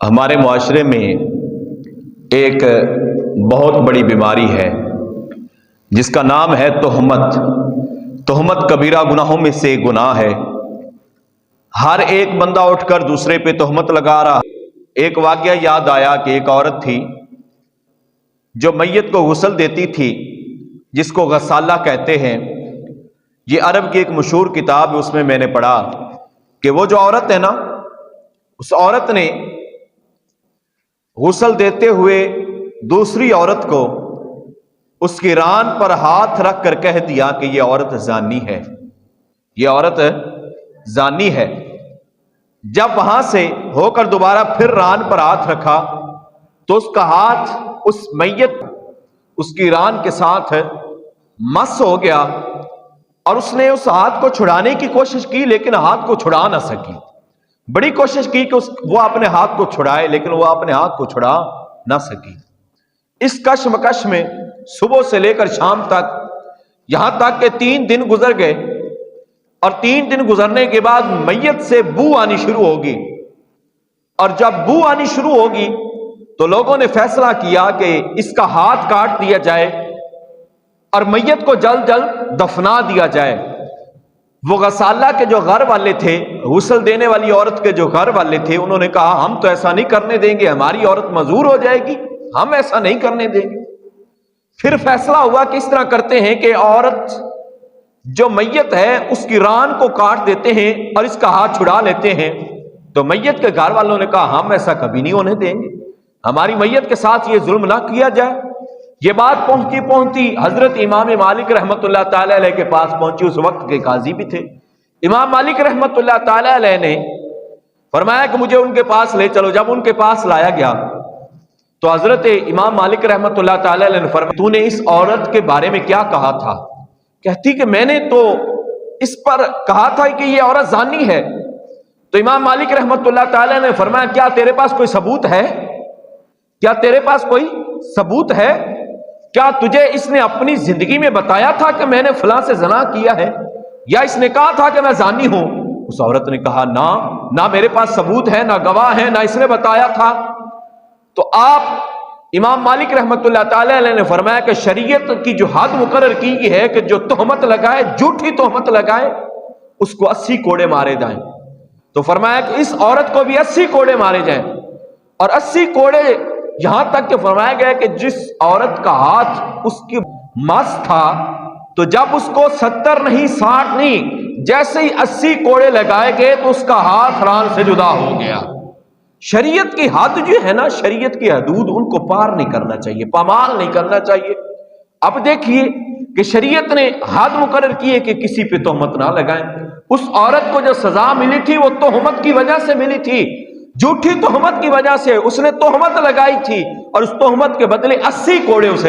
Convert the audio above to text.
ہمارے معاشرے میں ایک بہت بڑی بیماری ہے جس کا نام ہے تہمت۔ تہمت کبیرہ گناہوں میں سے گناہ ہے۔ ہر ایک بندہ اٹھ کر دوسرے پہ تہمت لگا رہا۔ ایک واقعہ یاد آیا کہ ایک عورت تھی جو میت کو غسل دیتی تھی، جس کو غسالہ کہتے ہیں۔ یہ عرب کی ایک مشہور کتاب ہے، اس میں نے پڑھا کہ وہ جو عورت ہے نا، اس عورت نے غسل دیتے ہوئے دوسری عورت کو اس کی ران پر ہاتھ رکھ کر کہہ دیا کہ یہ عورت زانی ہے، یہ عورت زانی ہے۔ جب وہاں سے ہو کر دوبارہ پھر ران پر ہاتھ رکھا تو اس کا ہاتھ اس میت اس کی ران کے ساتھ مس ہو گیا، اور اس نے اس ہاتھ کو چھڑانے کی کوشش کی لیکن ہاتھ کو چھڑا نہ سکی۔ بڑی کوشش کی کہ وہ اپنے ہاتھ کو چھڑائے لیکن وہ اپنے ہاتھ کو چھڑا نہ سکی۔ اس کشمکش میں صبح سے لے کر شام تک، یہاں تک کہ 3 دن گزر گئے، اور 3 دن گزرنے کے بعد میت سے بو آنی شروع ہوگی، اور جب بو آنی شروع ہوگی تو لوگوں نے فیصلہ کیا کہ اس کا ہاتھ کاٹ دیا جائے اور میت کو جلد جلد دفنا دیا جائے۔ وہ غسالہ کے جو گھر والے تھے، غسل دینے والی عورت کے جو گھر والے تھے، انہوں نے کہا ہم تو ایسا نہیں کرنے دیں گے، ہماری عورت معذور ہو جائے گی، ہم ایسا نہیں کرنے دیں گے۔ پھر فیصلہ ہوا کہ اس طرح کرتے ہیں کہ عورت جو میت ہے اس کی ران کو کاٹ دیتے ہیں اور اس کا ہاتھ چھڑا لیتے ہیں۔ تو میت کے گھر والوں نے کہا ہم ایسا کبھی نہیں ہونے دیں گے، ہماری میت کے ساتھ یہ ظلم نہ کیا جائے۔ یہ بات پہنچتی حضرت امام مالک رحمت اللہ تعالی علیہ کے پاس پہنچی۔ اس وقت کے قاضی بھی تھے امام مالک رحمت اللہ تعالی علیہ نے فرمایا کہ مجھے ان کے پاس لے چلو۔ جب ان کے پاس لایا گیا تو حضرت امام مالک رحمت اللہ تعالی علیہ نے فرمایا تو نے اس عورت کے بارے میں کیا کہا تھا؟ کہتی کہ میں نے تو اس پر کہا تھا کہ یہ عورت زانی ہے۔ تو امام مالک رحمت اللہ تعالی نے فرمایا کیا تیرے پاس کوئی ثبوت ہے؟ کیا تیرے پاس کوئی ثبوت ہے؟ کیا تجھے اس نے اپنی زندگی میں بتایا تھا کہ میں نے فلاں سے زنا کیا ہے، یا اس نے کہا تھا کہ میں زانی ہوں؟ اس عورت نے کہا نہ میرے پاس ثبوت ہے، نہ گواہ ہے، نہ اس نے بتایا تھا۔ تو آپ امام مالک رحمت اللہ تعالی علیہ نے فرمایا کہ شریعت کی جو حد مقرر کی ہے کہ جو تہمت لگائے، جھوٹی تہمت لگائے، اس کو 80 کوڑے مارے جائیں۔ تو فرمایا کہ اس عورت کو بھی 80 کوڑے مارے جائیں، اور 80 کوڑے یہاں تک کہ فرمایا گیا کہ جس عورت کا ہاتھ اس کی مس تھا، تو جب اس کو 70 نہیں 60 نہیں، جیسے ہی 80 کوڑے لگائے گئے تو اس کا ہاتھ ران سے جدا ہو گیا۔ شریعت کی حد جو ہے نا، شریعت کی حدود، ان کو پار نہیں کرنا چاہیے، پامال نہیں کرنا چاہیے۔ اب دیکھیے کہ شریعت نے حد مقرر کی ہے کہ کسی پہ تہمت نہ لگائیں۔ اس عورت کو جو سزا ملی تھی وہ تہمت کی وجہ سے ملی تھی، جھوٹی تہمت کی وجہ سے اس نے تہمت لگائی تھی، اور اس تہمت کے بدلے 80 کوڑے اسے